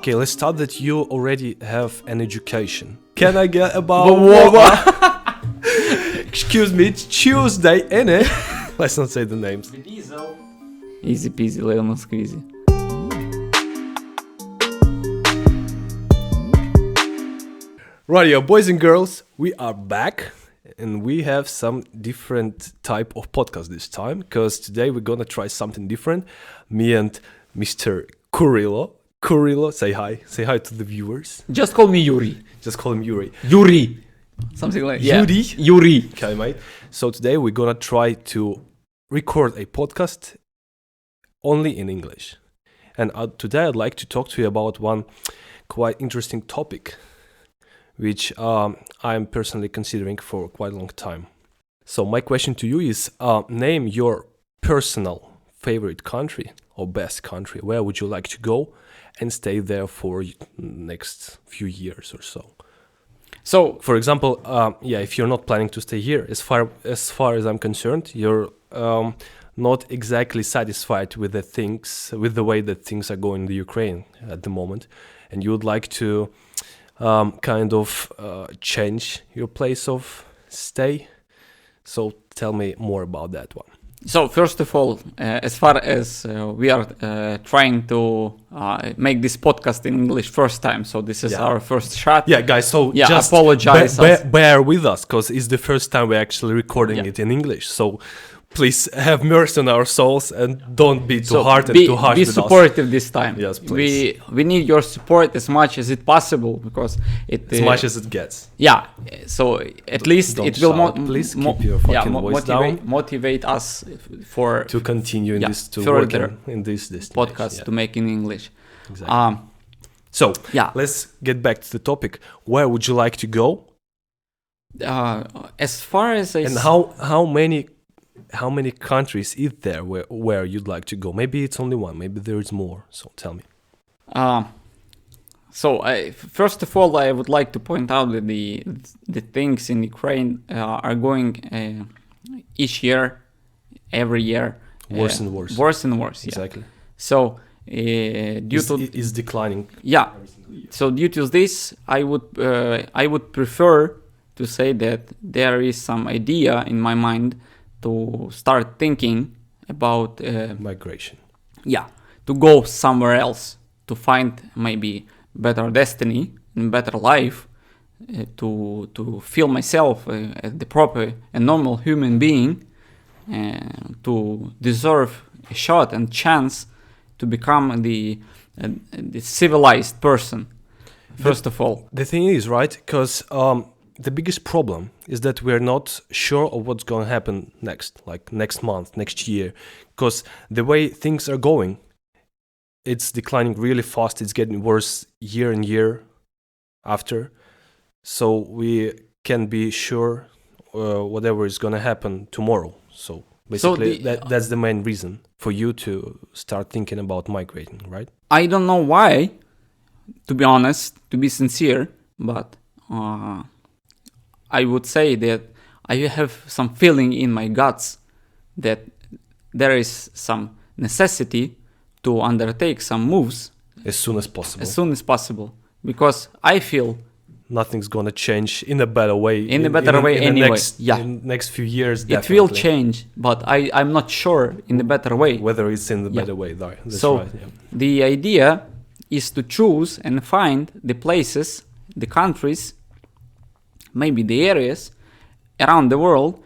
Okay, let's start that you already have an education. Can I get about Excuse me, it's Tuesday, innit? Let's not say the names. Easy peasy, lemon squeezy. Radio boys and girls, we are back and we have some different type of podcast this time because today we're gonna try something different. Me and Mr. Kurillo, say hi to the viewers. Just call me Yuri. Just call him Yuri. Yuri. Something like Yuri. Okay, mate. So today we're gonna try to record a podcast only in English. And today I'd like to talk to you about one quite interesting topic, which I'm personally considering for quite a long time. So my question to you is, name your personal favorite country or best country. Where would you like to go and stay there for next few years or so? So, for example, if you're not planning to stay here, as far as I'm concerned, you're not exactly satisfied with the way that things are going in the Ukraine at the moment, and you would like to change your place of stay. So tell me more about that one. So first of all, as far as we are trying to make this podcast in English first time, so this is our first shot. Yeah, guys, so just apologize. Bear with us, because it's the first time we're actually recording it in English. So please have mercy on our souls and don't be too hard and too harsh with us. Be supportive this time. Yes, please. We need your support as much as it possible, because as much as it gets. Yeah. So at least it will please keep your fucking voice down. Motivate us to continue in this podcast to make in English. Exactly. Let's get back to the topic. Where would you like to go? As far as how many countries is there where you'd like to go? Maybe it's only one, maybe there is more. So tell me. First of all, I would like to point out that the things in Ukraine are going each year, every year, worse and worse. Worse and worse. Exactly. So it's declining. Yeah. So due to this, I would prefer to say that there is some idea in my mind to start thinking about migration. Yeah, to go somewhere else, to find maybe better destiny and better life, to feel myself as the proper and normal human being, to deserve a shot and chance to become the civilized person. First of all, the thing is, right, because the biggest problem is that we're not sure of what's going to happen next, like next month, next year, because the way things are going, it's declining really fast. It's getting worse year and year after. So we can be sure whatever is going to happen tomorrow. So basically that's the main reason for you to start thinking about migrating, right? I don't know why, to be honest, to be sincere, but I would say that I have some feeling in my guts that there is some necessity to undertake some moves as soon as possible. Because I feel nothing's gonna change in a better way. In the next few years, definitely. It will change, but I'm not sure in the better way. Whether it's in the better way, though. The idea is to choose and find the places, the countries, maybe the areas around the world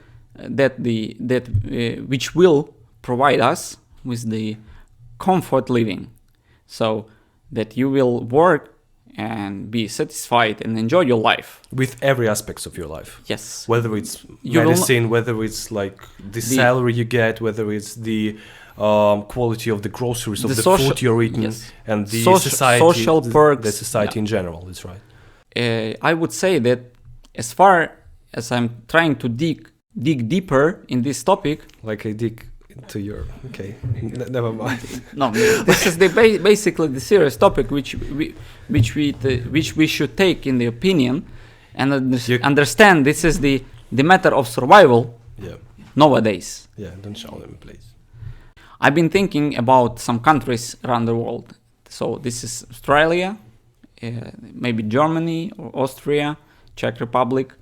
which will provide us with the comfort living, so that you will work and be satisfied and enjoy your life with every aspects of your life. Yes, whether it's medicine, whether it's like the salary you get, whether it's the quality of the groceries, of the food you're eating, and the social perks, the society in general. That's right. I would say that as far as I'm trying to dig deeper in this topic, like I dig into your never mind. No, this is basically the serious topic which we should take in the opinion and understand. This is the matter of survival nowadays. Yeah, don't show them, please. I've been thinking about some countries around the world. So this is Australia, maybe Germany or Austria, Czech Republic,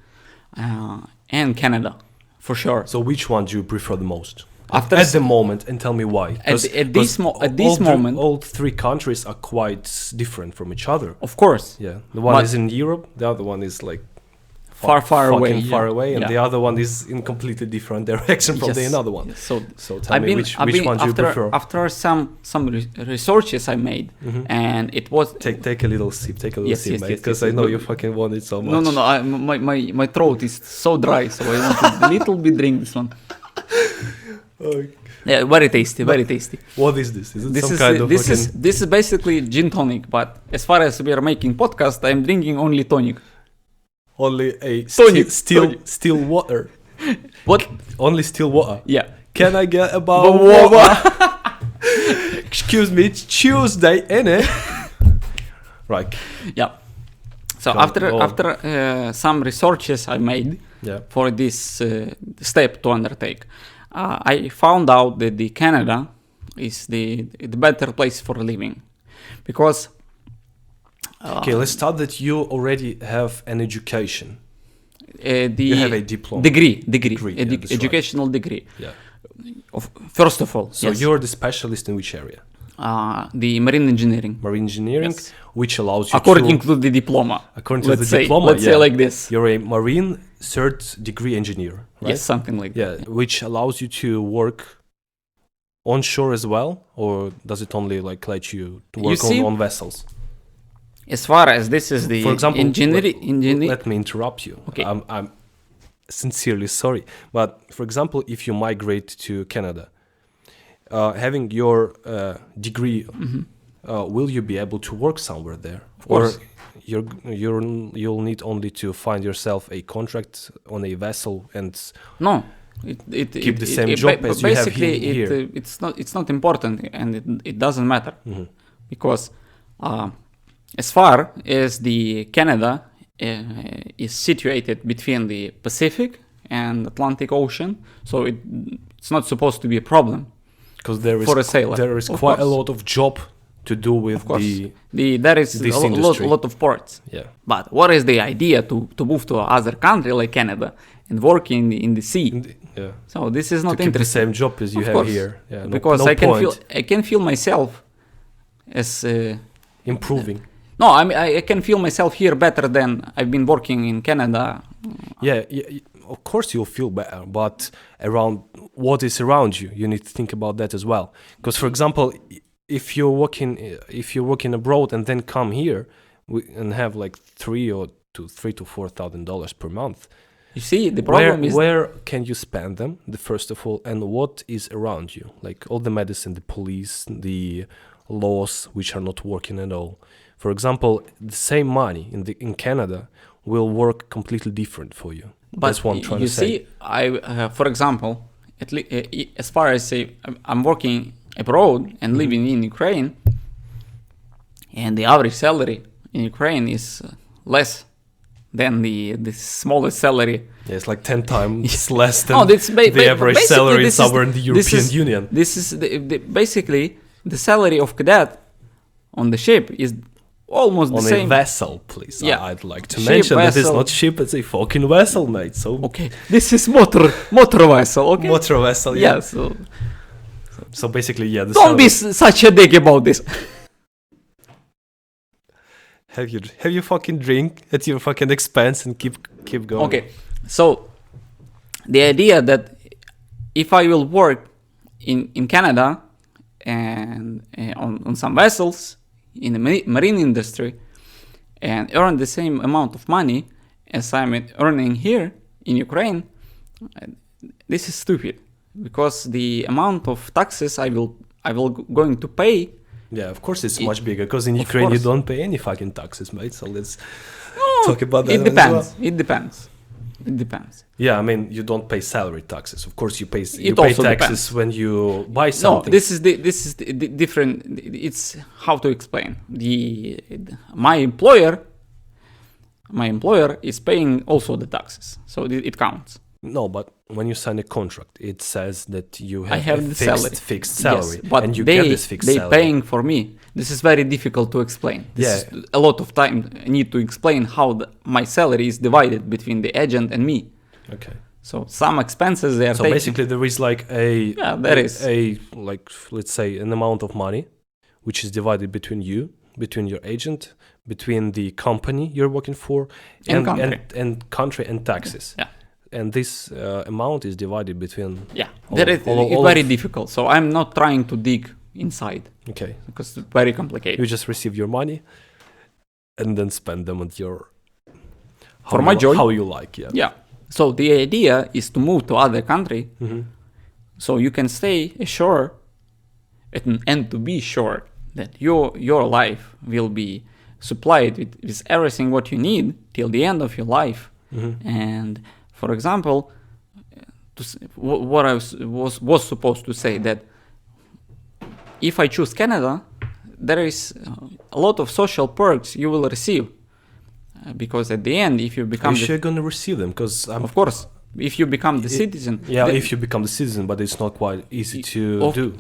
and Canada, for sure. So which one do you prefer the most? After At the moment, and tell me why. At this moment, all three countries are quite different from each other. of course, Yeah, the one is in Europe, the other one is like far fucking away, far yeah. away, and Yeah. the other one is in completely different direction from the Yes. another one. Yes. So So tell me which one do you prefer? after some researches I made, Mhm. and it was Take a little sip, Yes, sip, yes, mate, yes, because yes, I know yes. you fucking want it so much. no. My throat is so dry, so I want to little bit drink this one. Oh, Yeah, very tasty, very tasty. what is this? Is it This some is kind of this fucking... is this is basically gin tonic, but as far as we are making podcast, I'm drinking only tonic. only a Tonic, still water? What? Only still water. Yeah. Can I get about Wawa. Excuse me, it's Tuesday, innit? Right. Yeah. So Go on. after some researches I made Yeah. for this step to undertake, I found out that the Canada is the better place for living, because Okay, let's start that you already have an education. the You have a diploma. degree, yeah, that's right. educational degree. Yeah. First of all, So yes. you're the specialist in which area? The marine engineering, Marine engineering, Yes. which allows you according to... to the diploma. According to Let's the say, diploma, let's say like this. You're a marine third degree engineer, right? Yes, something like Yeah, that. which allows you to work onshore as well, or does it only like let you to You work see, on vessels? As far as this is the For example, engineering, let me interrupt you. Okay. I'm sincerely sorry, but for example, if you migrate to Canada, having your degree, will you be able to work somewhere there? Of course. Or you'll need only to find yourself a contract on a vessel and no. Keep the same job as you have basically here. it's not important, and it doesn't matter, Mhm. because as far as the Canada is situated between the Pacific and Atlantic Ocean, so it's not supposed to be a problem. Because there is For a sailor, there is of quite a course. lot of job to do with Of course, the there is this a industry. lot of ports. yeah. But what is the idea to move to another country like Canada and work in the sea? Yeah. So this is To not keep the interesting. same job as you Of have course. here. Yeah. No, Because no I can point feel myself as improving. no, I mean I can feel myself here better than I've been working in Canada. Yeah, of course you'll feel better, but around what is around you, you need to think about that as well. Because, for example, if you're working abroad and then come here and have like $3,000 to $4,000 per month, You see, the problem is where can you spend them? First of all, and what is around you, like all the medicine, the police, the laws, which are not working at all. For example, the same money in Canada will work completely different for you. But That's what I'm trying you to say. see, for example, as far as I'm working abroad and living in Ukraine, and the average salary in Ukraine is less than the smallest salary. Yeah, it's like 10 times less than No, that's the average basically salary this is somewhere in the European this is- Union. This is basically the salary of cadet on the ship is almost On the a same. vessel, please. Yeah. I'd like to Ship, mention that it's vessel. not ship, it's a fucking vessel, mate. So Okay, this is motor vessel. Okay. motor vessel, yeah. Yeah. So So basically, yeah. The don't be salary- such a dick about this. Have you fucking drink at your fucking expense and keep going. Okay, so the idea that if I will work in Canada and on some vessels in the marine industry and earn the same amount of money as I'm earning here in Ukraine, this is stupid, because the amount of taxes I will going to pay. Yeah, of course it's much bigger because in Of Ukraine you course. don't pay any fucking taxes, mate. So let's talk about that. It as depends. well. It depends. It depends. Yeah, I mean you don't pay salary taxes. Of course you pay It taxes also depends. when you buy No, something. this is the different. It's how to explain. My employer is paying also the taxes, so it counts. No, but when you sign a contract, it says that you I have have a the salary. fixed salary, Yes, but and you they get this fixed salary. paying for me. This is very difficult to explain. This is a lot of time I need to explain how my salary is divided between the agent and me. Okay. So some expenses they are So taking. basically, there is like there like let's say an amount of money, which is divided between you, between your agent, between the company you're working for, And country and taxes. Yeah. And this amount is divided between. Yeah, all very of- difficult. So I'm not trying to dig inside Okay. because it's very complicated. You just receive your money, and then spend them on your. For my joy. How you like, yeah. Yeah. So the idea is to move to other country, so you can stay assured and to be sure that your life will be supplied with everything what you need till the end of your life. And for example, what I was supposed to say that if I choose Canada, there is a lot of social perks you will receive. Because at the end, if you become... You're going to receive them, because... Of course, if you become the citizen... Yeah, if you become the citizen, but it's not quite easy to do.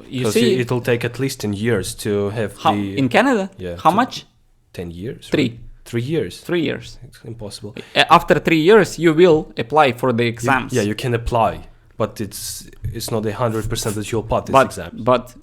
You see... It'll take at least 10 years to have In Canada? Yeah. How much? 10 years? 3. Right? 3 years. 3 years. It's impossible. After 3 years, you will apply for the exams. You can apply, but it's not 100% that you'll pass this exam. But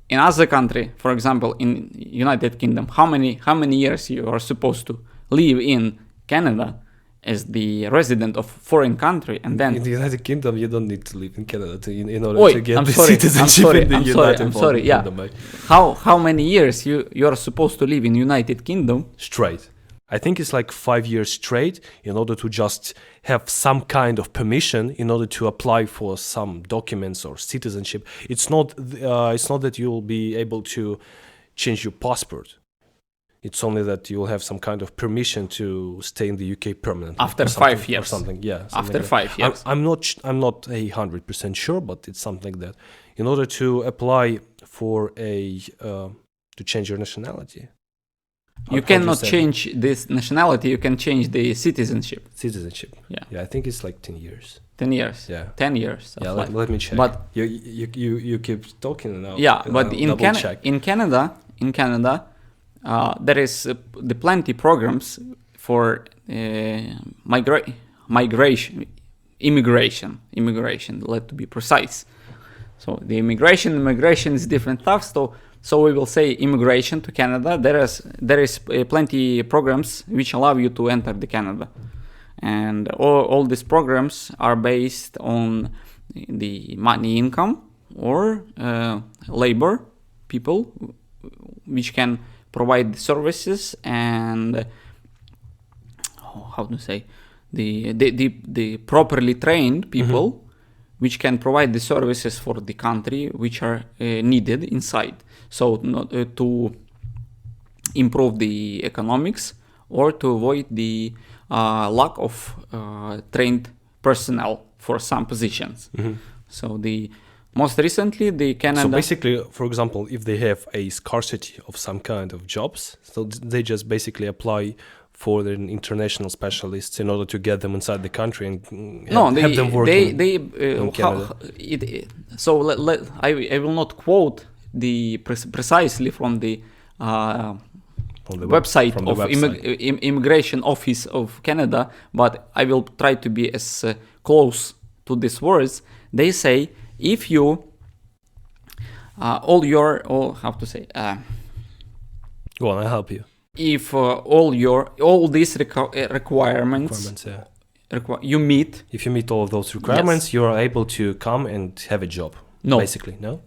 in other country, for example, in United Kingdom, how many years you are supposed to live in Canada as the resident of foreign country, and then in the United Kingdom you don't need to live in Canada in order to get citizenship in the United Kingdom. How many years you are supposed to live in United Kingdom straight? I think it's like 5 years straight in order to just have some kind of permission in order to apply for some documents or citizenship. It's not that you'll be able to change your passport. It's only that you'll have some kind of permission to stay in the UK permanently. After 5 years. Or something, yeah. After 5 years. I'm not 100% sure, but it's something that in order to apply for to change your nationality. You cannot change this nationality, you can change the citizenship. Citizenship. Yeah, I think it's like 10 years. 10 years. Yeah. 10 years. Yeah, let me check. But you keep talking now. Yeah, but in Canada, there is the plenty programs for immigration. Let to be precise. So the immigration is different stuff. So we will say immigration to Canada. There is plenty programs which allow you to enter the Canada, and all these programs are based on the money income or labor people, which can provide services and how to say the properly trained people, which can provide the services for the country which are needed inside. So to improve the economics or to avoid the lack of trained personnel for some positions. So most recently, the Canada... So basically, for example, if they have a scarcity of some kind of jobs, so they just basically apply for the international specialists in order to get them inside the country and have them working in Canada. I will not quote the precisely from the website of Immigration Office of Canada, but I will try to be as close to these words. They say, if you Go on, I'll help you. If all these requirements you meet. If you meet all of those requirements, you are able to come and have a job. No. Basically, no.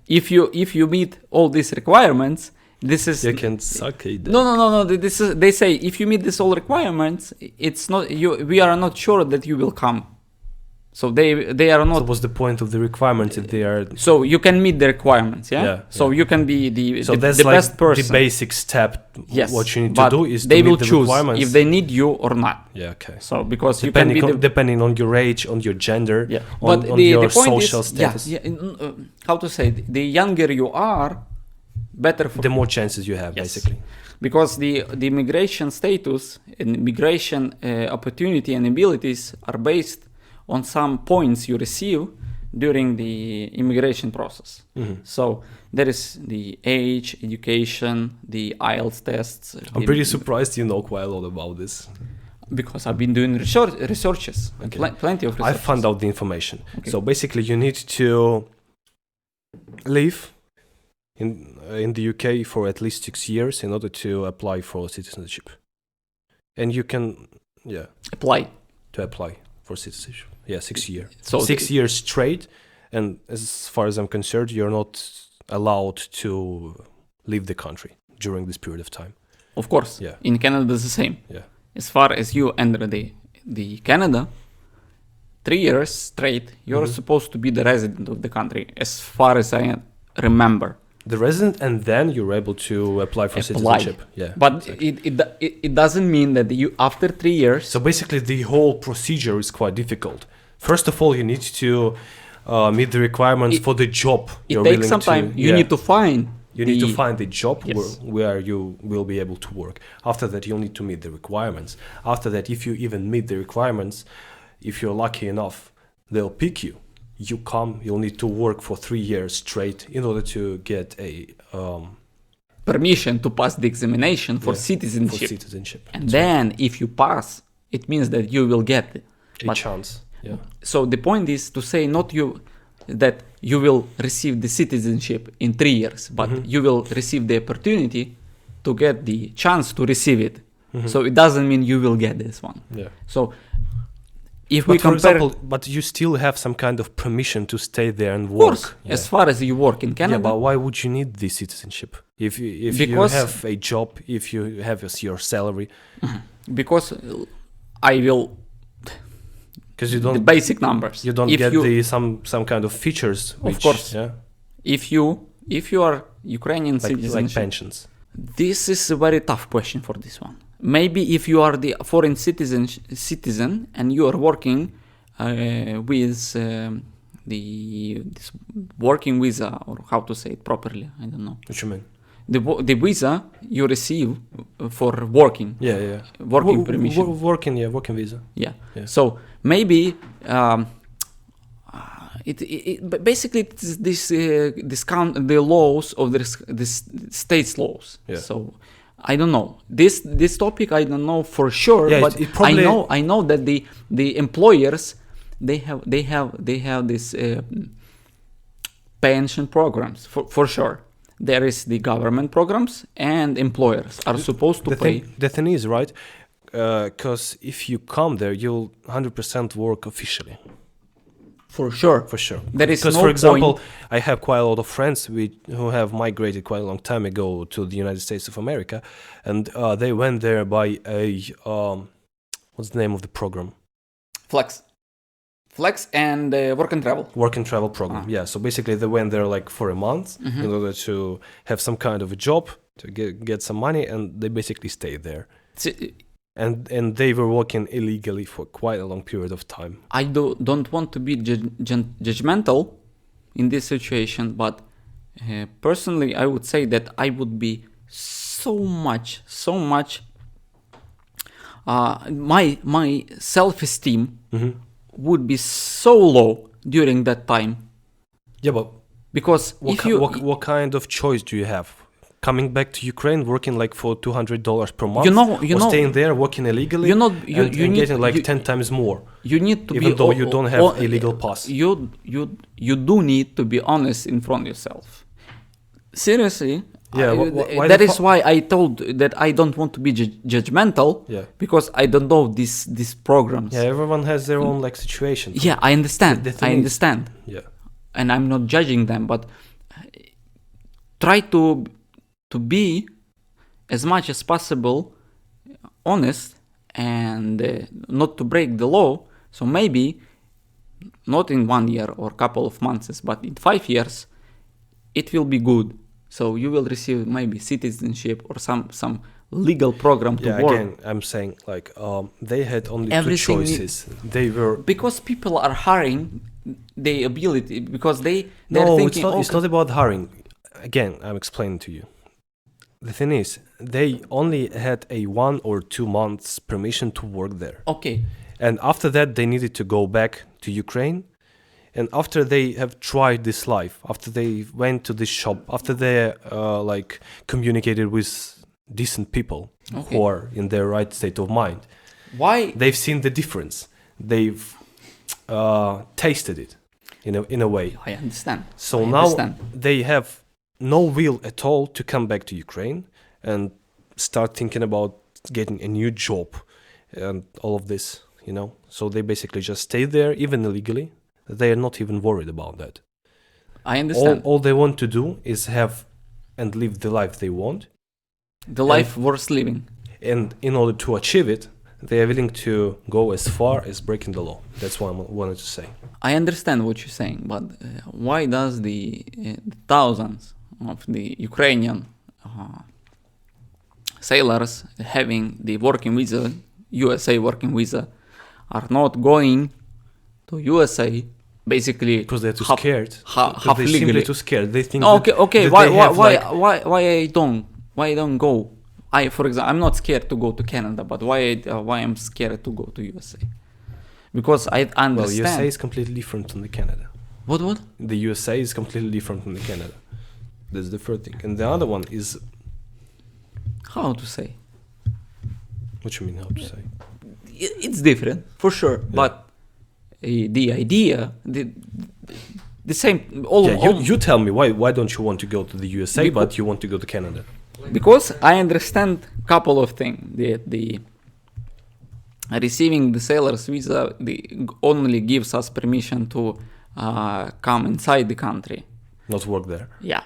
If you meet all these requirements, this is you can suck it. No. They say if you meet these all requirements, it's not you. We are not sure that you will come. So they are not. So what's the point of the requirements if they are? So you can meet the requirements, yeah. So you can be the that's like best person. The basic step. Yes. What you need to do is they to will meet the choose requirements. if they need you or not. Yeah. Okay. So because depending on your age, on your gender, on your the point social status. How to say? The younger you are, better for the more chances you have, basically. Because the immigration status and immigration opportunity and abilities are based on some points you receive during the immigration process. So there is the age, education, the IELTS tests. I'm pretty surprised you know quite a lot about this. Because I've been doing researches, plenty of researches. I found out the information. Okay. So basically you need to live in the UK for at least 6 years in order to apply for citizenship. And you can, apply for citizenship. Yeah, 6 years. So 6 years straight. And as far as I'm concerned, you're not allowed to leave the country during this period of time. Of course. Yeah. In Canada, it's the same. Yeah. As far as you enter the Canada, 3 years straight, you're supposed to be the resident of the country, as far as I remember. The resident, and then you're able to apply for citizenship. Yeah, but exactly. it doesn't mean that you after 3 years. So basically, the whole procedure is quite difficult. First of all, you need to meet the requirements for the job. It takes some time. You need to find. You need to find the job where you will be able to work. After that, you'll need to meet the requirements. After that, if you even meet the requirements, if you're lucky enough, they'll pick you. You come, you'll need to work for 3 years straight in order to get a permission to pass the examination for citizenship. And then if you pass, it means that you will get a chance. Yeah. So the point is to say that you will receive the citizenship in 3 years, but you will receive the opportunity to get the chance to receive it. So it doesn't mean you will get this one. Yeah. So if we compare, for example, but you still have some kind of permission to stay there and work. Of course, as far as you work in Canada. Yeah, but why would you need this citizenship if you have a job, if you have your salary? Because I will. Because you don't the basic numbers. You don't get some kind of features. Of course. Yeah. If you are Ukrainian citizen, like pensions. This is a very tough question for this one. Maybe if you are the foreign citizen and you are working with this working visa, or how to say it properly, I don't know. What you mean? The visa you receive for working. Yeah. Working permission. Working visa. Yeah. So maybe basically it's discount the laws of this state's laws. Yeah. So I don't know this topic. I don't know for sure, but it probably I know that the employers they have this pension programs for sure. There is the government programs, and employers are supposed to pay. The thing is, right? Because if you come there, you'll 100% work officially. For sure. There is because, no for example, point. I have quite a lot of friends who have migrated quite a long time ago to the United States of America, and they went there by a what's the name of the program? Flex and work and travel. Work and travel program. Yeah. So basically, they went there like for a month in order to have some kind of a job to get some money, and they basically stayed there. And they were working illegally for quite a long period of time. I don't want to be judgmental in this situation, but personally, I would say that I would be so much. My self-esteem would be so low during that time. Yeah, but because what kind of choice do you have? Coming back to Ukraine, working like for $200 per month, or staying there working illegally, and getting like 10 times more. You need to even though you don't have a legal pass. You do need to be honest in front of yourself. Seriously. Yeah, that is why I told that I don't want to be judgmental. Yeah. Because I don't know these programs. Yeah, everyone has their own like situation. Yeah, I understand. I understand. Yeah. And I'm not judging them, but try to be as much as possible honest and not to break the law. So maybe not in 1 year or couple of months, but in 5 years, it will be good. So you will receive maybe citizenship or some legal program to work. Yeah, again, I'm saying like they had only two choices. They were because people are hiring the ability because they're thinking. No, it's not about hiring. Again, I'm explaining to you. The thing is, they only had a 1 or 2 months permission to work there. Okay. And after that, they needed to go back to Ukraine, and after they have tried this life, after they went to this shop, after they like communicated with decent people who are in their right state of mind, Why? they've seen the difference. They've tasted it in a way. I understand. So I now understand. they have no will at all to come back to Ukraine and start thinking about getting a new job and all of this, So they basically just stay there, even illegally. They are not even worried about that. I understand. All they want to do is have and live the life they want. The life worth living. And in order to achieve it, they are willing to go as far as breaking the law. That's what I wanted to say. I understand what you're saying, but why does the thousands of the Ukrainian sailors having the working visa, USA working visa, are not going to USA basically Because they're too scared. Half they're legally. simply too scared. They think Okay. that Why they have, I don't go? For example, I'm not scared to go to Canada, but why I'm scared to go to USA? Because I understand. Well, USA is completely different from the Canada. What? The USA is completely different from the Canada. That's the first thing. And the other one is... How to say? What you mean, how to say? It's different, for sure. Yeah. But the idea, the same... You tell me, why don't you want to go to the USA, but you want to go to Canada? Because I understand a couple of things. The receiving the sailor's visa only gives us permission to come inside the country. Not work there. Yeah.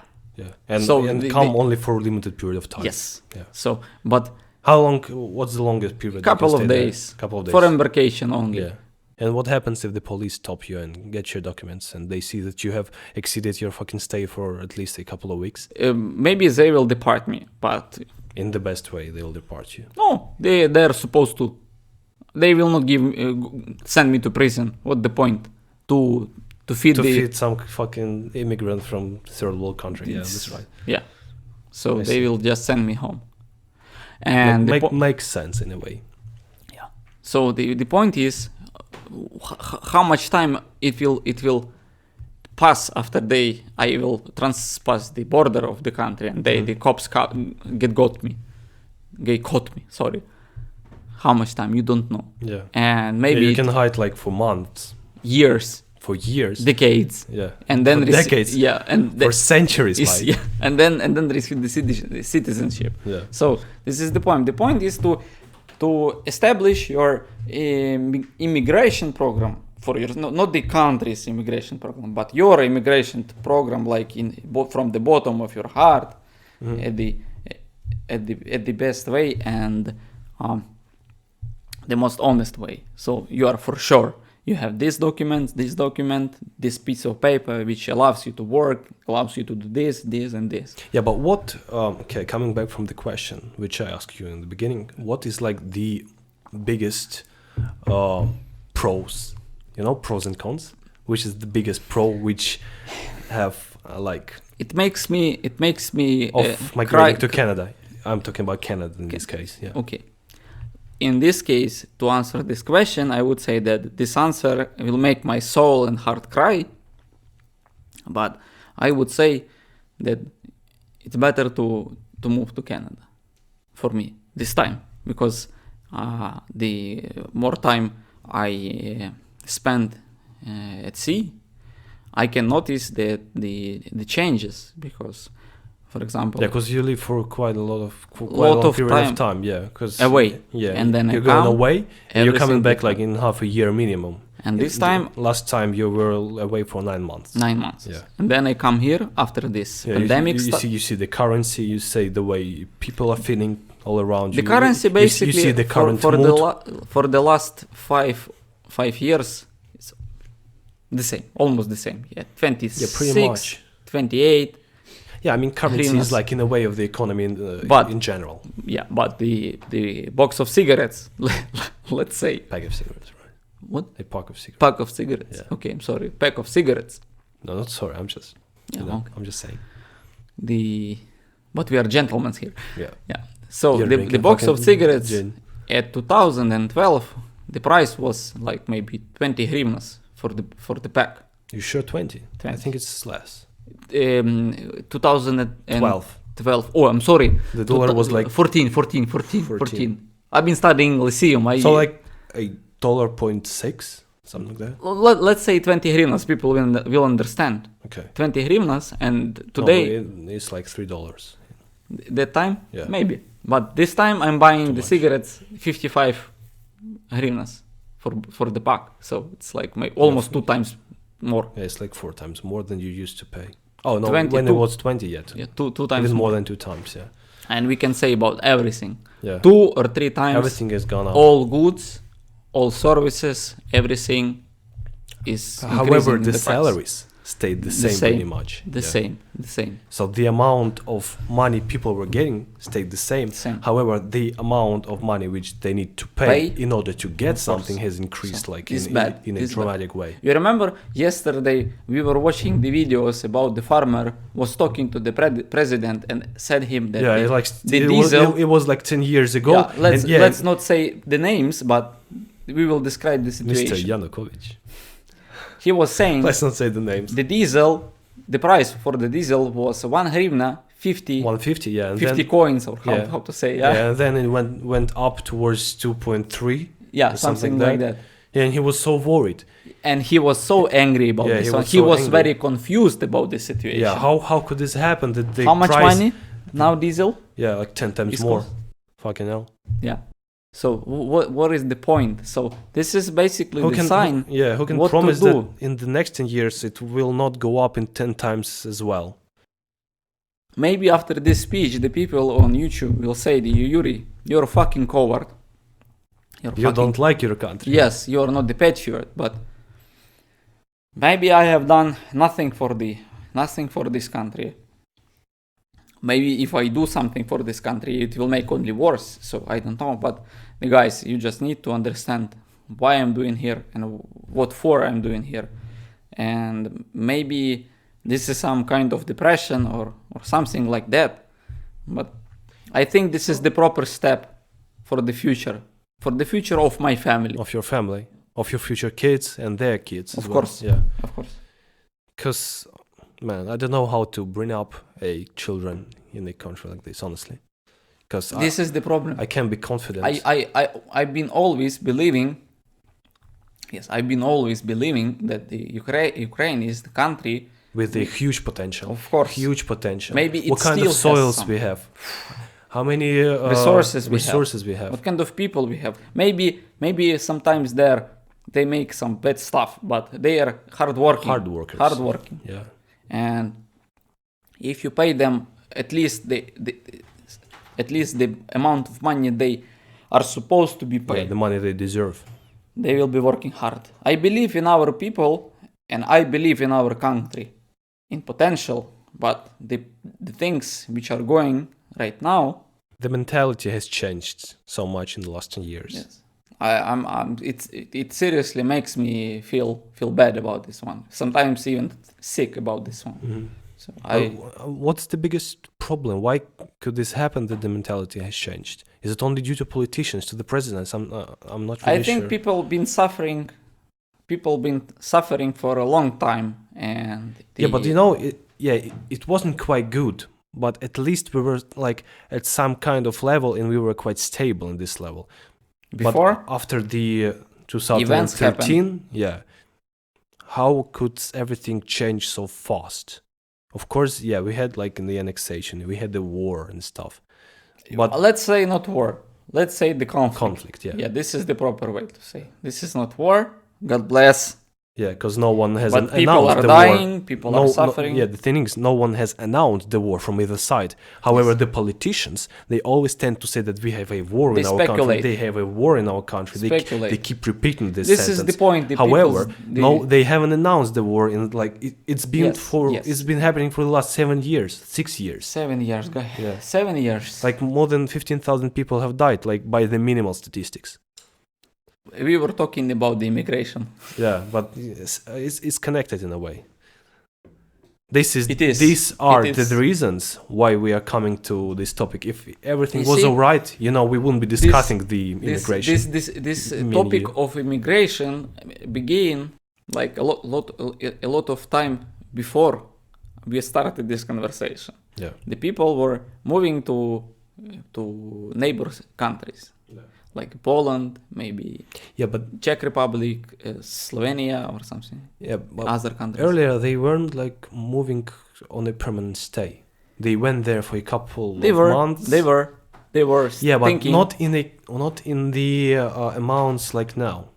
And come only for a limited period of time. Yes. Yeah. So, but... How long, what's the longest period? Couple of days. For embarkation only. Yeah. And what happens if the police stop you and get your documents and they see that you have exceeded your fucking stay for at least a couple of weeks? Maybe they will depart me, but... In the best way, they will depart you. No, they're supposed to. They will not send me to prison. What the point? To feed some fucking immigrant from third world country. Yeah, that's right. Yeah. So they will just send me home. And makes sense in a way. Yeah. So the point is, how much time it will pass after I will pass the border of the country and the cops got me. Sorry. How much time? You don't know. Yeah. And maybe you can hide like for months. Years. For years. Decades. Yeah. And then decades. Yeah. And for centuries. Yeah. And then receive the citizenship. Yeah. So this is the point. The point is to establish your immigration program for your not the country's immigration program, but your immigration program, like from the bottom of your heart, at the best way and the most honest way. So you are for sure. You have this document, this piece of paper, which allows you to work, allows you to do this, and this. Yeah, but what, coming back from the question, which I asked you in the beginning, what is like the biggest pros, pros and cons? Which is the biggest pro which have It makes me of migrating to Canada. I'm talking about Canada in this case, yeah. Okay. In this case, to answer this question, I would say that this answer will make my soul and heart cry. But I would say that it's better to move to Canada for me this time, because the more time I spend at sea, I can notice that the changes, because, for example, because you live for quite a long period of time. Yeah, because away. Yeah, and then you're going away. And you're coming back like in half a year minimum. And this time, last time you were away for 9 months. 9 months. Yeah. And then I come here after this pandemic. You see the currency. You say the way people are feeling all around you. The currency basically. You see the current for the last five years, it's the same, almost the same. Yeah, 26, yeah, pretty much. 28. Yeah, I mean, currency is like in a way of the economy in general. Yeah, but the box of cigarettes, let's say. Pack of cigarettes, right? What? A pack of cigarettes. Pack of cigarettes. Yeah. Okay, I'm sorry. Pack of cigarettes. No, not sorry. I'm just. Okay. I'm just saying. But we are gentlemen here. Yeah. Yeah. So the box of cigarettes at 2012, the price was like maybe 20 hryvnias for the pack. You sure 20? 20. I think it's less. 2012. Oh, I'm sorry. The dollar was like 14. I've been studying Lyceum. So like $1.6, something like that. Let's say 20 hryvnias. People will understand. Okay. 20 hryvnias, and today it's like $3. that time, Yeah. maybe. But this time I'm buying Too the much. cigarettes 55 hryvnias for the pack. So it's like almost 2 times more. Yeah, it's like 4 times more than you used to pay. Oh no, 22. when it was 20 yet. Yeah, two times Even more than 2 times, yeah. And we can say about everything. Yeah. 2 or 3 times. Everything has gone up. All goods, all services, everything is However, increasing in the price. salaries stayed the same pretty much. The same. So the amount of money people were getting stayed the same. However, the amount of money which they need to pay in order to get something has increased in a dramatic way. You remember yesterday we were watching the videos about the farmer was talking to the president and said him that it was like 10 years ago. Yeah, let's not say the names, but we will describe the situation. Mr. Yanukovych. He was saying, let's not say the names. The price for the diesel was 1 hryvnia, 150, yeah. And 50 coins, or how to say, yeah. And then it went up towards 2.3. Yeah, something like that. Yeah, and he was so worried. And he was so angry about this. He was very confused about the situation. Yeah, how could this happen? That the how much money now diesel? Yeah, like 10 times more. Fucking hell. Yeah. So what is the point? So this is basically the sign. Who can promise that in the next 10 years it will not go up in 10 times as well? Maybe after this speech, the people on YouTube will say, Yuri, you're a fucking coward. You don't like your country. Yes, you're not the patriot, but maybe I have done nothing for this country. Maybe if I do something for this country, it will make only worse. So I don't know. But guys, you just need to understand why I'm doing here and what for I'm doing here. And maybe this is some kind of depression or something like that. But I think this is the proper step for the future. For the future of my family. Of your family. Of your future kids and their kids. Of course. Yeah. Of course. Because... man, I don't know how to bring up children in a country like this, honestly. Because this is the problem. I can't be confident. I've been always believing. Yes, I've been always believing that the Ukraine is the country with a huge potential. Of course, huge potential. Maybe it what kind of soils we have? How many resources we have? What kind of people we have? Maybe sometimes they make some bad stuff, but they are hardworking. Hardworking. Yeah. And if you pay them at least the amount of money they are supposed to be paid, the money they deserve, they will be working hard. I believe in our people and I believe in our country, in potential. But the things which are going right now, the mentality has changed so much in the last 10 years. Yes. It seriously makes me feel bad about this one. Sometimes even sick about this one. Mm-hmm. So what's the biggest problem? Why could this happen that the mentality has changed? Is it only due to politicians, to the presidents? I'm not really I think sure. people been suffering for a long time, and but it wasn't quite good. But at least we were like at some kind of level, and we were quite stable in this level. Before? But after the 2013, how could everything change so fast? Of course, we had like in the annexation, we had the war and stuff. But let's say not war. Let's say the conflict. Conflict, yeah. Yeah, this is the proper way to say. This is not war. God bless. Yeah, because no one has announced the war. People are dying, people are suffering. The thing is, no one has announced the war from either side. However, the politicians, they always tend to say that we have a war in our country. They have a war in our country. They keep repeating this sentence. This is the point. However, they haven't announced the war in it's been happening for the last 7 years, 6 years. 7 years, guys. Yeah. 7 years. Like more than 15,000 people have died, like by the minimal statistics. We were talking about the immigration. Yeah, but it's connected in a way. These are the reasons why we are coming to this topic. If everything was all right, we wouldn't be discussing the immigration. This topic of immigration began like a lot of time before we started this conversation. Yeah. The people were moving to neighbors countries, like Poland, maybe Yeah, but Czech Republic, Slovenia, or something. yeah, but Other countries. earlier they weren't like moving on a permanent stay. They went there for a couple They of were. months. They were. Yeah, but thinking, not in the amounts like now.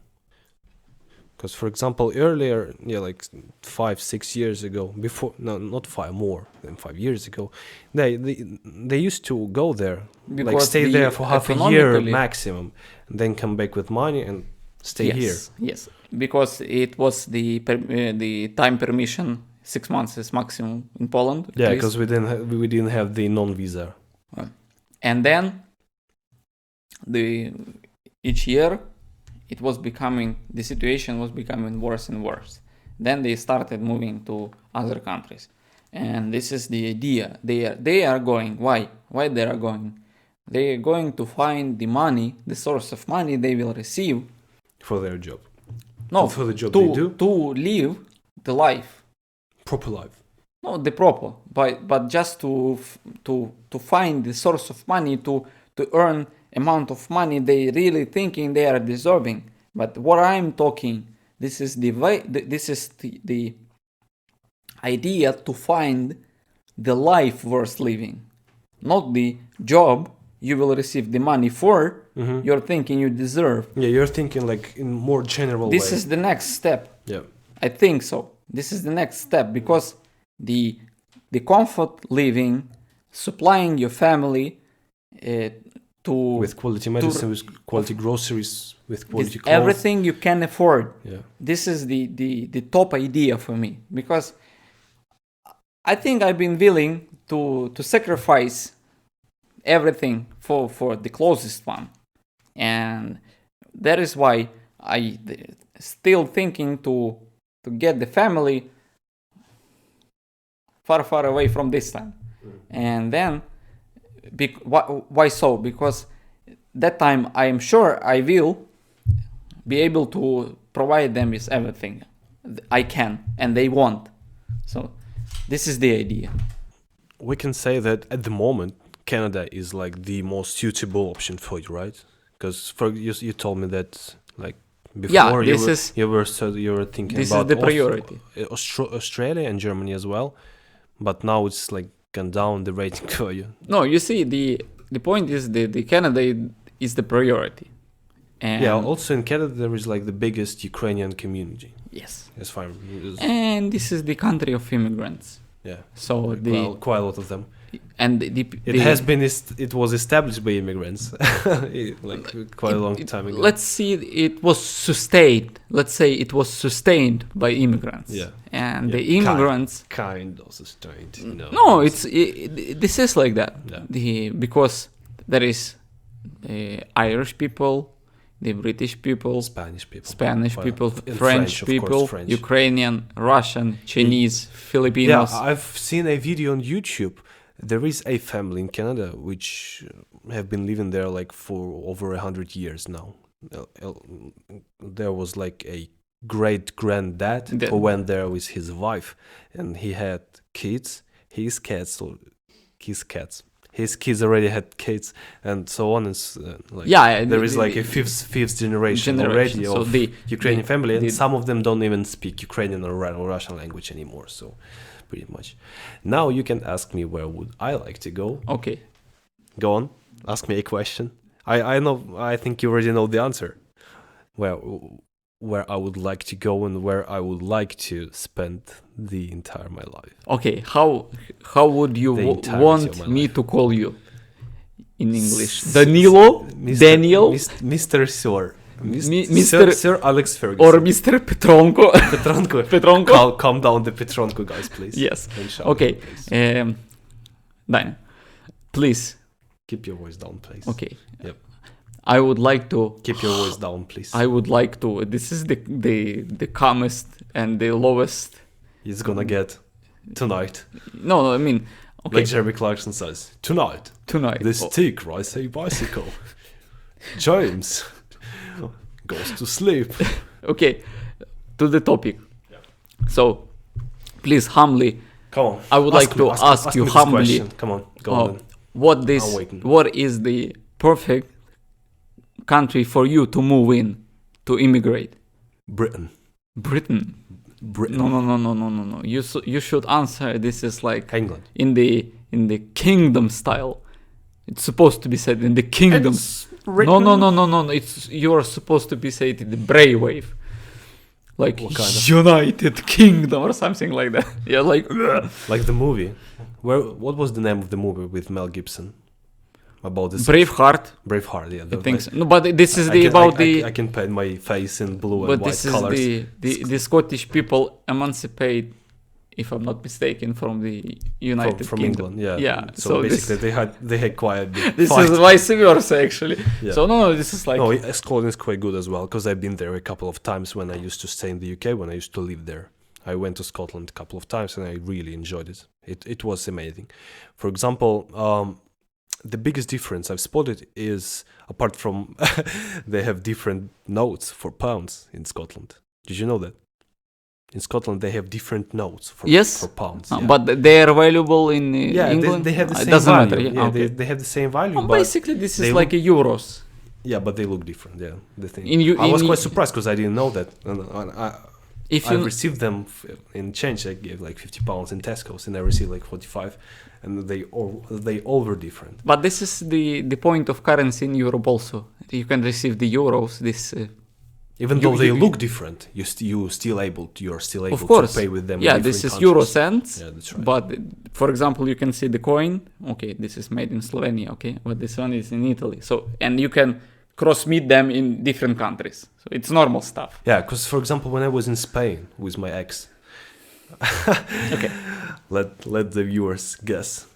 Because, for example, earlier, like 5-6 years ago, before, no, not 5, more than 5 years ago, they used to go there, like because stay there for half a year economically- maximum, and then come back with money and stay here. Yes, because it was the time permission 6 months is maximum in Poland. at Yeah, least. because we didn't have the non-visa. And then each year the situation was becoming worse and worse. Then they started moving to other countries. And this is the idea. They are going. Why they are going? They are going to find the money, the source of money they will receive. For their job. No, For the job they do. to live the life. Proper life. No, the proper, but just to find the source of money, to earn amount of money they really thinking they are deserving. But what I'm talking, this is the way, this is the idea to find the life worth living, not the job you will receive the money for. You're thinking you deserve. Yeah, you're thinking like in more general This way. is the next step. Yeah. I think so. This is the next step because the comfort living, supplying your family With quality medicine, with quality groceries, with quality clothes. everything you can afford. Yeah. This is the top idea for me because I think I've been willing to sacrifice everything for the closest one, and that is why I still thinking to get the family far away from this time. And then why so? Because that time I am sure I will be able to provide them with everything I can and they want. So this is the idea. We can say that at the moment Canada is like the most suitable option for you, right? Because you told me that like before you were thinking this about is the priority. Australia and Germany as well, but now it's like gone down the rating for you. No, you see, the point is the Canada is the priority. And yeah, also in Canada there is like the biggest Ukrainian community. Yes. As far as And this is the country of immigrants. yeah, So quite a lot of them. And It was established by immigrants like quite a long time ago. Let's see, it was sustained. Let's say it was sustained by immigrants. Yeah. And the immigrants kind of sustained. No, this is like that. Yeah. Because there is Irish people, the British people, Spanish people, French French, of people, course, French. Ukrainian, Russian, Chinese, Filipinos. Yeah, I've seen a video on YouTube. There is a family in Canada which have been living there like for over 100 years now. There was like a great granddad who went there with his wife, and he had kids. His kids already had kids, and so on. And there is like a fifth generation already so of Ukrainian family, and some of them don't even speak Ukrainian or Russian language anymore. So, pretty much. Now you can ask me where would I like to go. Okay. Go on. Ask me a question. I know. I think you already know the answer. Where I would like to go and where I would like to spend the entire my life. Okay, how would you want me to call you in English? Danilo, Daniel, Mr. Sir, Mr. Sir Alex Ferguson, or Mr. Petronko. Petronko. Calm down, the Petronko guys, please. Yes. Okay. Daniel, please keep your voice down, please. Okay. Yep. I would like to keep your voice down, please. I would like to. This is the calmest and the lowest. It's gonna get tonight. No, I mean, okay. Like Jeremy Clarkson says, tonight. The stick rides a bicycle. James goes to sleep. Okay, to the topic. So, please humbly, Come on. I would like to ask you me this humbly, question. Come on, go on. what I'm waiting. what is the perfect country for you to move in, to immigrate? Britain. Britain. Britain. No. You should answer. This is like England. in the kingdom style. It's supposed to be said in the kingdom. No. It's you're supposed to be said in the brave wave, like What kind of? United Kingdom or something like that. Yeah, like Like the movie. What was the name of the movie with Mel Gibson? About this Braveheart. Braveheart, yeah. I think so. No, but this is I can paint my face in blue But and white this is colors. the Scottish people emancipate, if I'm not mistaken, from the United from Kingdom. England, yeah. Yeah. So basically, they had quite a big This fight. is vice versa, actually. Yeah. So no, this is like No, Scotland is quite good as well because I've been there a couple of times when I used to stay in the UK, when I used to live there. I went to Scotland a couple of times and I really enjoyed it. It was amazing. For example, the biggest difference I've spotted is, apart from they have different notes for pounds in Scotland. Did you know that? In Scotland, they have different notes for pounds. Yeah. But they are valuable in England. They have the same It doesn't value. matter. Yeah, Okay. they have the same value. But Basically, this they is like a euros. yeah, but they look different. Yeah, the thing. In I was in- quite surprised because I didn't know that. And If I you received them in change. I gave like £50 in Tesco's, and I received like 45, and they all were different. But this is the point of currency in Europe also. You can receive the euros. Even You- though they you- look different, you're still able Of course. to pay with them. Yeah, in this is different euro countries. cents. Yeah, that's right. But for example, you can see the coin. Okay, this is made in Slovenia. Okay, but this one is in Italy. So and you can cross meet them in different countries. So it's normal stuff. Yeah, because for example, when I was in Spain with my ex, Okay, let the viewers guess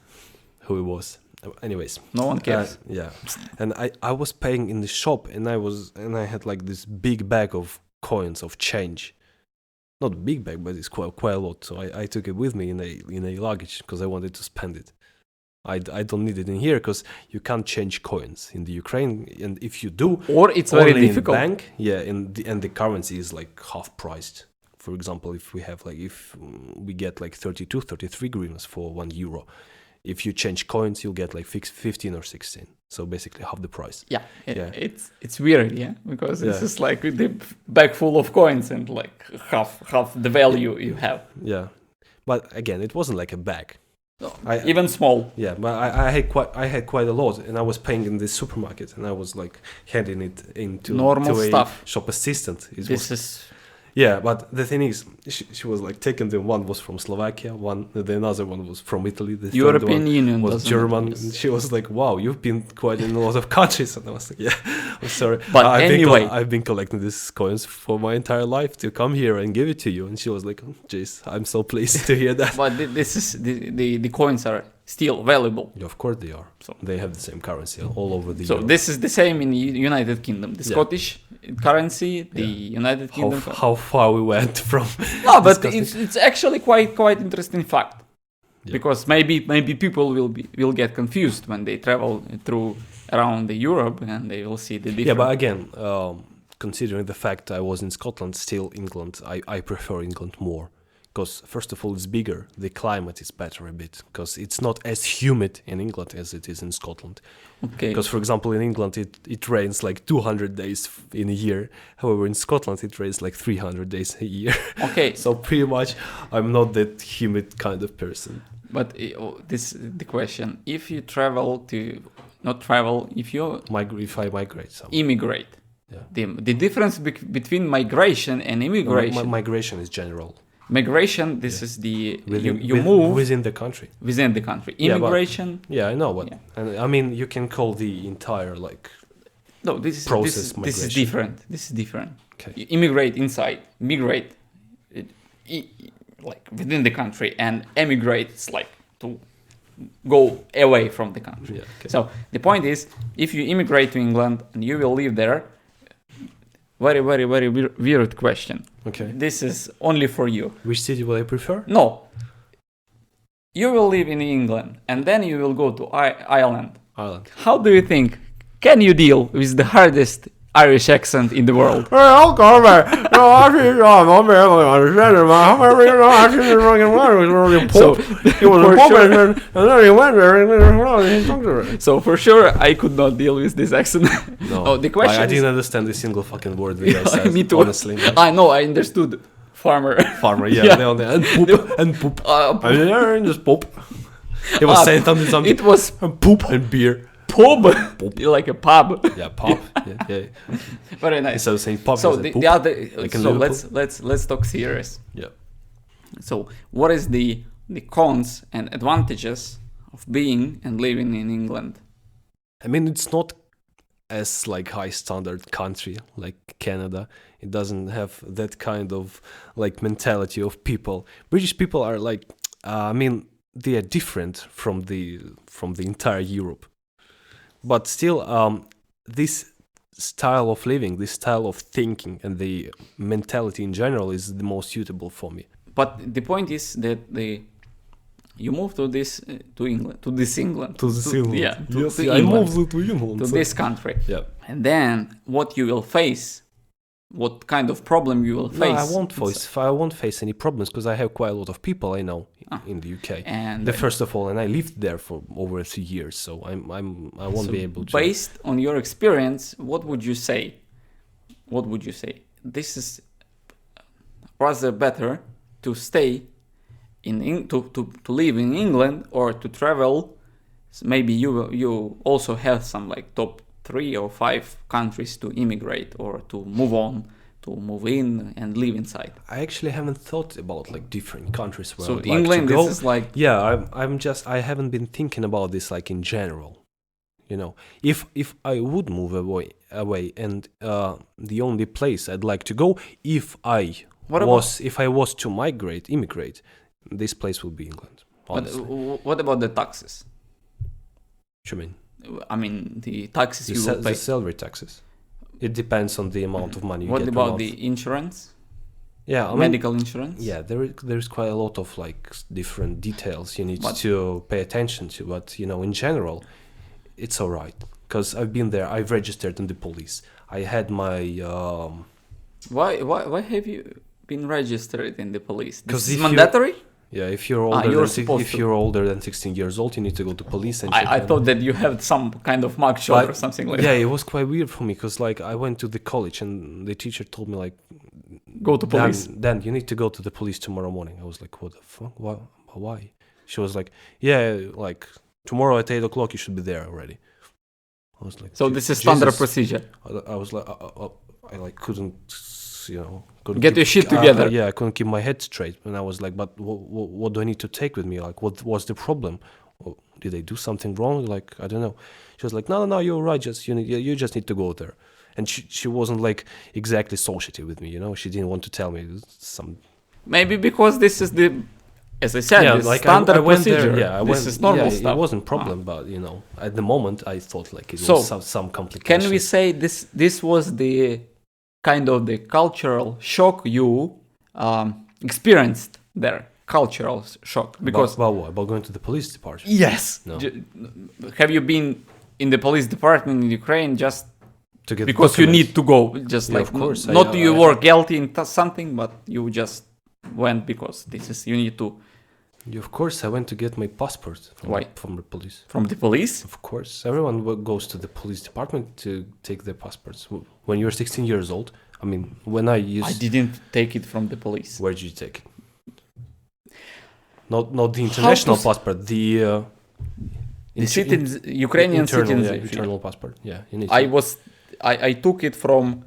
who it was. Anyways, no one cares. yeah, and I was paying in the shop, and I had like this big bag of coins of change. Not a big bag, but it's quite a lot. So I took it with me in a luggage because I wanted to spend it. I don't need it in here because you can't change coins in the Ukraine, and if you do, Or it's very only difficult. in bank, yeah, and the currency is like half priced. For example, if we get like 32, 33 hryvnias for €1, if you change coins, you'll get like 15 or 16. So basically half the price. Yeah, Yeah. it's weird, yeah, because this Yeah. is like the bag full of coins and like half the value you have. Yeah, but again, it wasn't like a bag. No, I- even small. Yeah, but I had quite a lot, and I was paying in this supermarket, and I was like handing it into Normal to a stuff. shop assistant. This is Yeah, but the thing is, she was like taking them. One was from Slovakia, the another one was from Italy. The third European one Union was doesn't German. exist. And she was like, "Wow, you've been quite in a lot of countries." And I was like, "Yeah, I'm sorry, But anyway. I've been collecting these coins for my entire life to come here and give it to you." And she was like, "Jeez, I'm so pleased to hear that." But this is the coins are still valuable. Yeah, of course they are. So- They have the same currency all over the. So Europe. this is the same in the United Kingdom. The Yeah. Scottish currency, the United Kingdom. how far we went from. No, but discussing- it's actually quite interesting fact. Yeah. Because maybe people will get confused when they travel through around the Europe and they will see the difference. Yeah, but again, considering the fact I was in Scotland, still England, I prefer England more. Because first of all, it's bigger. The climate is better a bit because it's not as humid in England as it is in Scotland. Okay. Because for example, in England it rains like 200 days in a year. However, in Scotland it rains like 300 days a year. Okay. So pretty much, I'm not that humid kind of person. But this the question: if you travel to not travel, if you If I migrate, somewhere. immigrate, Yeah. the difference between migration and immigration. Migration is general. Migration, this is the Within, you move within the country. within the country. Yeah, but- Immigration, Yeah, I know, but Yeah. and I mean you can call the entire like no, this is process this is migration. different. This is different. Okay. You immigrate inside, migrate, like within the country, and emigrate. It's like to go away from the country. Yeah. Okay. So the point is, if you immigrate to England and you will live there, very weird question. Okay. This is only for you. Which city would I prefer? No. You will live in England and then you will go to Ireland. Ireland. How do you think? Can you deal with the hardest Irish accent in the world. I'll come back. No, I think I'm barely understanding. So, He was a for pop, sure- and then he went there and he talked to her. So for sure, I could not deal with this accent. No, Oh, the question I is- didn't understand a single fucking word that Yeah, I said. me too. Honestly, I know, I understood. Farmer. farmer, yeah, Yeah. and poop. And just poop. He was saying something. It was And poop and beer. pub. Like a pub. Yeah, pop. Yeah. Very nice. Instead of saying pop, So he said the poop. other. Like in So Liverpool. let's talk serious. Yeah. So what is the cons and advantages of being and living in England? I mean, it's not as like high standard country like Canada. It doesn't have that kind of like mentality of people. British people are like, I mean, they are different from the entire Europe. But still, this style of living, this style of thinking, and the mentality in general is the most suitable for me. But the point is that you moved to this to England. Yeah. To I England, moved to England. to this country. Yeah. And then what you will face, what kind of problem you will No, face. I won't face any problems because I have quite a lot of people I know in the UK. And First of all, and I lived there for over 3 years, so I won't so be able to. based on your experience, what would you say? What would you say? This is rather better to stay to live in England or to travel. Maybe you also have some like top 3 or 5 countries to immigrate or to move on, to move in and live inside. I actually haven't thought about like different countries where So I'd England, like to go. this is like Yeah, I haven't been thinking about this like in general. You know, if I would move away, and the only place I'd like to go, if I was to immigrate, this place would be England. Honestly. what about the taxes? What you mean? I mean the taxes you will The pay. salary taxes. It depends on the amount of money you What get. about per month. the insurance? Yeah, I mean, Medical insurance? yeah, there's quite a lot of like different details you need But- to pay attention to, but in general, it's all right because I've been there. I've registered in the police. I had my Why have you been registered in the police? 'Cause This is if you- mandatory? yeah. If you're older, you're than, supposed if to. you're older than 16 years old, you need to go to police and check I in. thought that you had some kind of mugshot But- or something like yeah, that. it was quite weird for me because like I went to the college and the teacher told me like, Go to police. Dan, you need to go to the police tomorrow morning. I was like, what the fuck? Why? She was like, yeah, like tomorrow at 8 o'clock you should be there already. I was like, So this is standard Jesus. procedure. I was like, I like couldn't, couldn't Get your shit together. yeah, I couldn't keep my head straight, and I was like, but what do I need to take with me? Like, what was the problem? Did they do something wrong? Like, I don't know. She was like, no, you're right. You just need to go there. And she wasn't like exactly society with me, She didn't want to tell me some. Maybe because this is the, as I said, this like standard I went procedure. there. Yeah, This is normal stuff. It wasn't problem, but at the moment I thought like it So, was some complications. Can we say this was the kind of the cultural shock you experienced there? Cultural shock. Because about what? About going to the police department? yes. No. Have you been in the police department in Ukraine just To get because you documents. need to go? Just Yeah, like of course. not you I- were guilty in something, but you just went because you need to Of course, I went to get my passport Why? from the police. from the police. Of course, everyone goes to the police department to take their passports. When you're 16 years old, I mean, when I used, I didn't take it from the police. where did you take it? Not the international s- passport, the Ukrainian internal, citizenship. internal passport. Yeah, you need. I took it from.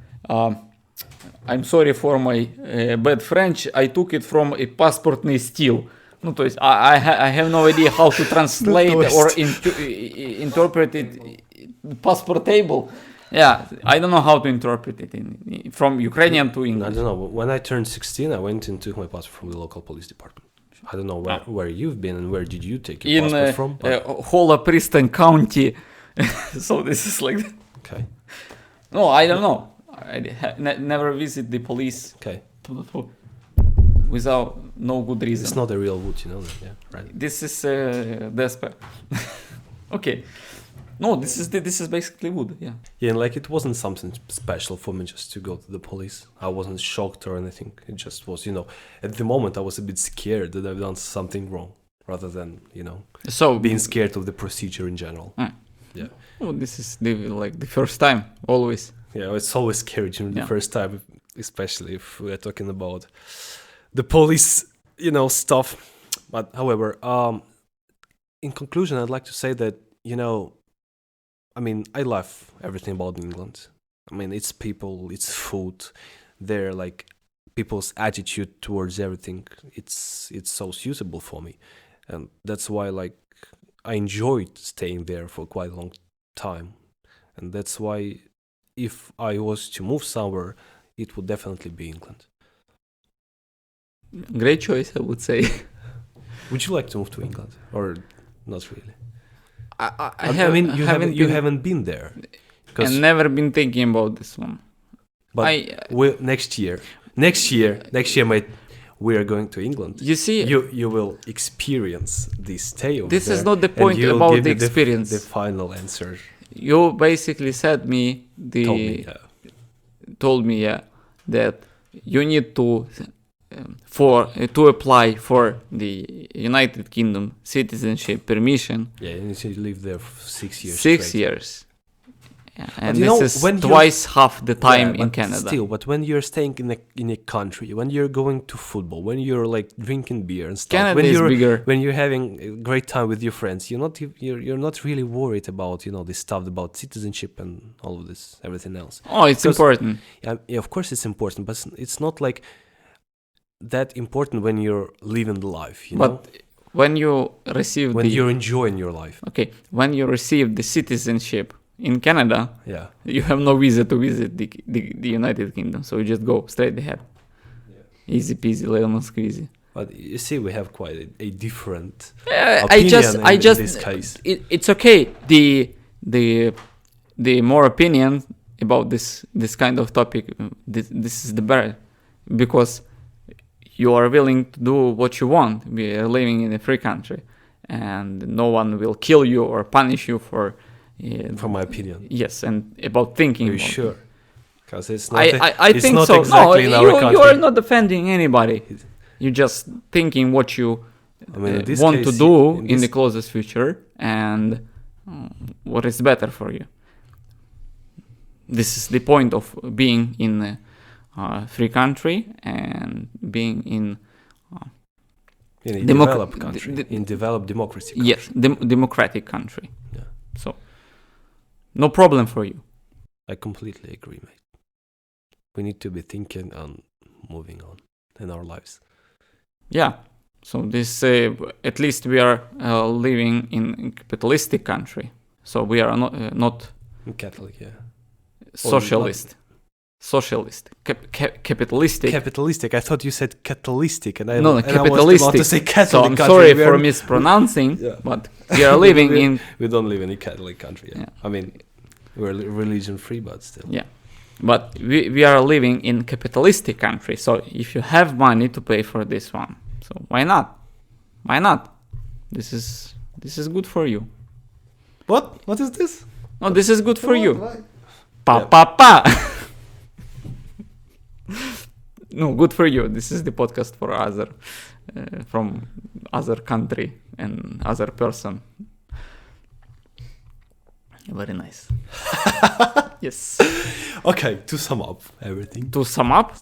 I'm sorry for my bad French. I took it from a passportный стил. Ну, то есть, I have no idea how to translate or interpret it. Passport table. Yeah, I don't know how to interpret it from Ukrainian to I English. don't know. When I turned 16, I went and took my passport from the local police department. I don't know where you've been and where did you take your In passport from? But, Hola Pristan County. So this is like. okay. No, I don't know. I never visit the police Okay. without no good reason. It's not a real wood, that, yeah, right. This is despair. Okay. No, this is basically wood. Yeah. Yeah, and like it wasn't something special for me just to go to the police. I wasn't shocked or anything. It just was, at the moment I was a bit scared that I've done something wrong, rather than, So being scared of the procedure in general. Yeah. Oh, this is the first time, always. Yeah, it's always scary during the Yeah. first time, especially if we're talking about the police, stuff. But however, in conclusion, I'd like to say that, I love everything about England. It's people, it's food, they're like people's attitude towards everything. It's so suitable for me, and that's why I enjoyed staying there for quite a long time, and that's why if I was to move somewhere, it would definitely be England. Great choice, I would say. Would you like to move to England or not really? You haven't been there. I've never been thinking about this one. But next year, mate, we are going to England. You see, you will experience this stay over this there, is not the and point you'll about give the me experience. The final answer. You basically said told me that you need to apply for the United Kingdom citizenship permission. Yeah, you need to live there for 6 years. 6 years. Yeah, and But this is twice half the time in Canada. But when you're staying in a country, when you're going to football, when you're like drinking beer and stuff, Canada when is you're bigger. when you're having a great time with your friends, you're not really worried about this stuff about citizenship and all of this, everything else. Oh, it's important. Yeah, of course it's important, but it's not like that important when you're living the life. But when you receive you're enjoying your life. Okay, when you receive the citizenship in Canada, yeah, you have no visa to visit the United Kingdom, so you just go straight ahead. Yeah. Easy peasy, lemon squeezy. But you see, we have quite a different opinion in this case. It's okay. The more opinion about this kind of topic, this is the better, because you are willing to do what you want. We are living in a free country, and no one will kill you or punish you for my opinion. Yes, and about thinking. Are you about sure? Because it's not. I think not so. Exactly in our country. You are not offending anybody. You're just thinking what you want to do in the closest future and what is better for you. This is the point of being in a free country and being in a developed country, in developed democracy country. Yes, democratic country. Yeah. So, no problem for you. I completely agree, mate. We need to be thinking and moving on in our lives. Yeah. So this, at least we are living in a capitalistic country. So we are not Catholic, yeah. Socialist. Socialist. Capitalistic. Capitalistic. I thought you said catalytic, and capitalistic. I was about to say Catholic. So I'm country. sorry for mispronouncing, but we are living in. We don't live in a Catholic country. Yeah. I mean, we're religion free, but still. Yeah, but we are living in capitalistic country. So if you have money to pay for this one, so why not? Why not? This is good for you. What? What is this? No, this is good for you. Why? Pa. No, good for you. This is the podcast for other, from other country and other person. Very nice. Yes. Okay, to sum up everything. To sum up,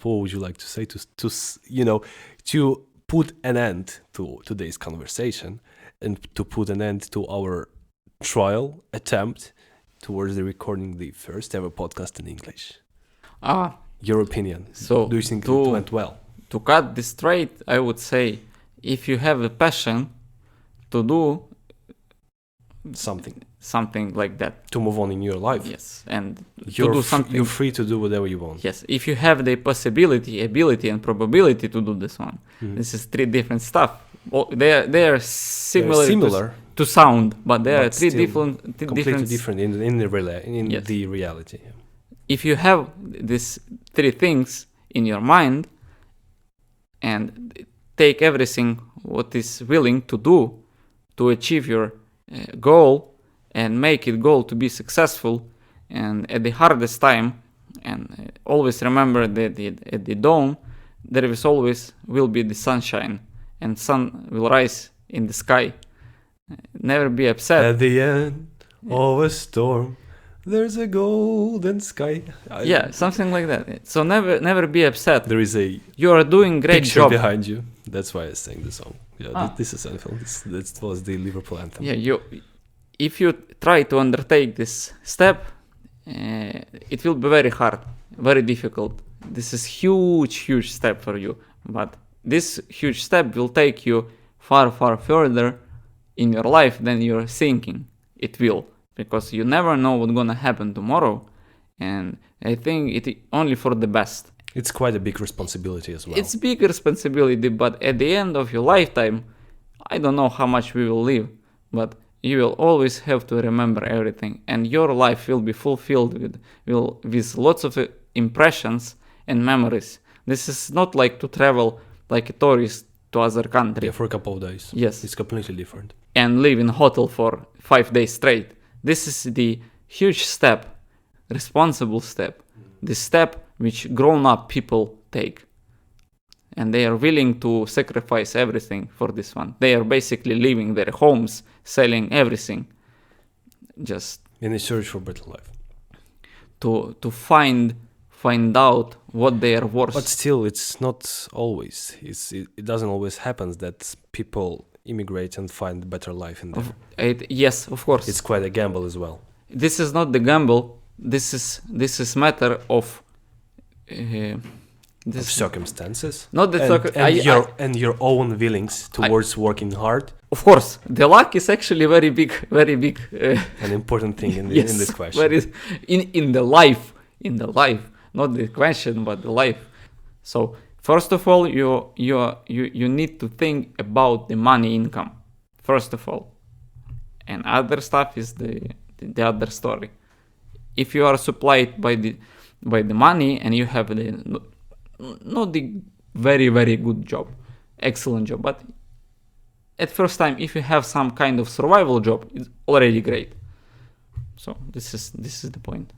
what would you like to say to put an end to today's conversation and to put an end to our trial attempt towards the recording the first ever podcast in English? Your opinion. So do you think it went well? To cut this straight, I would say, if you have a passion to do something like that, to move on in your life, yes, and to do something, you're free to do whatever you want. Yes, if you have the possibility, ability, and probability to do this one, this is three different stuff. They are similar to sound, but they are completely different in the reality. If you have these three things in your mind and take everything what is willing to do to achieve your goal, and make it goal to be successful. And at the hardest time, and always remember that at the dawn, there will be the sunshine, and sun will rise in the sky. Never be upset. At the end of a storm, there's a golden sky. Something like that. So never be upset. There is a You are doing great picture job behind you. That's why I sang the song. This is Anfield. This was the Liverpool anthem. If you try to undertake this step, it will be very hard, very difficult. This is huge step for you. But this huge step will take you far further in your life than you're thinking it will. Because you never know what's gonna happen tomorrow. And I think it only for the best. It's quite a big responsibility as well. It's big responsibility, but at the end of your lifetime, I don't know how much we will live, but you will always have to remember everything, and your life will be fulfilled with lots of impressions and memories. This is not like to travel like a tourist to other country. For a couple of days. Yes. It's completely different. And live in a hotel for 5 days straight. This is the huge step, responsible step, the step which grown-up people take. And they are willing to sacrifice everything for this one. They are basically leaving their homes, selling everything, just in a search for a better life. To find out what they are worth. But still, it's not always. It doesn't always happen that people immigrate and find a better life in there. Yes, of course. It's quite a gamble as well. This is not the gamble. This is matter of. Of circumstances, not and your own feelings towards working hard. Of course, the luck is actually very big, an important thing in this question. In the life, not the question, but the life. So first of all, you need to think about the money income. First of all, and other stuff is the other story. If you are supplied by the money and you have not the very good job, excellent job, but at first time, if you have some kind of survival job, it's already great. So this is the point.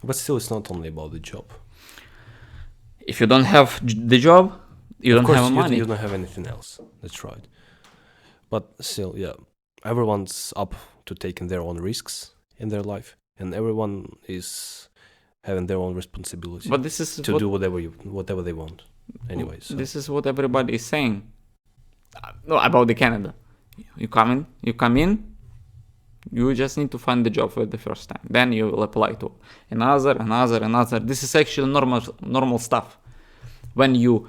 But still, it's not only about the job. If you don't have the job, you don't have money. You don't have anything else. That's right. But still, everyone's up to taking their own risks in their life, and everyone is having their own responsibility. But this is to do whatever they want. Anyway, so. This is what everybody is saying. No, about the Canada. You come in. You just need to find the job for the first time. Then you will apply to another. This is actually normal stuff. When you,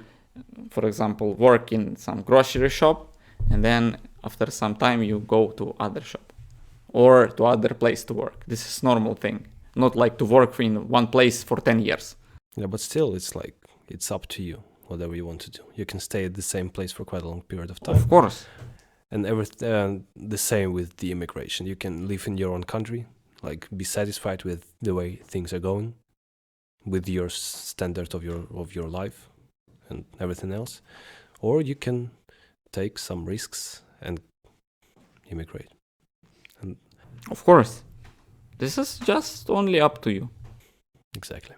for example, work in some grocery shop, and then after some time you go to other shop or to other place to work. This is normal thing. Not like to work in one place for 10 years. Yeah, but still, it's up to you, whatever you want to do. You can stay at the same place for quite a long period of time. Of course. And the same with the immigration. You can live in your own country, be satisfied with the way things are going, with your standard of your life and everything else. Or you can take some risks and immigrate. Of course. This is just only up to you. Exactly.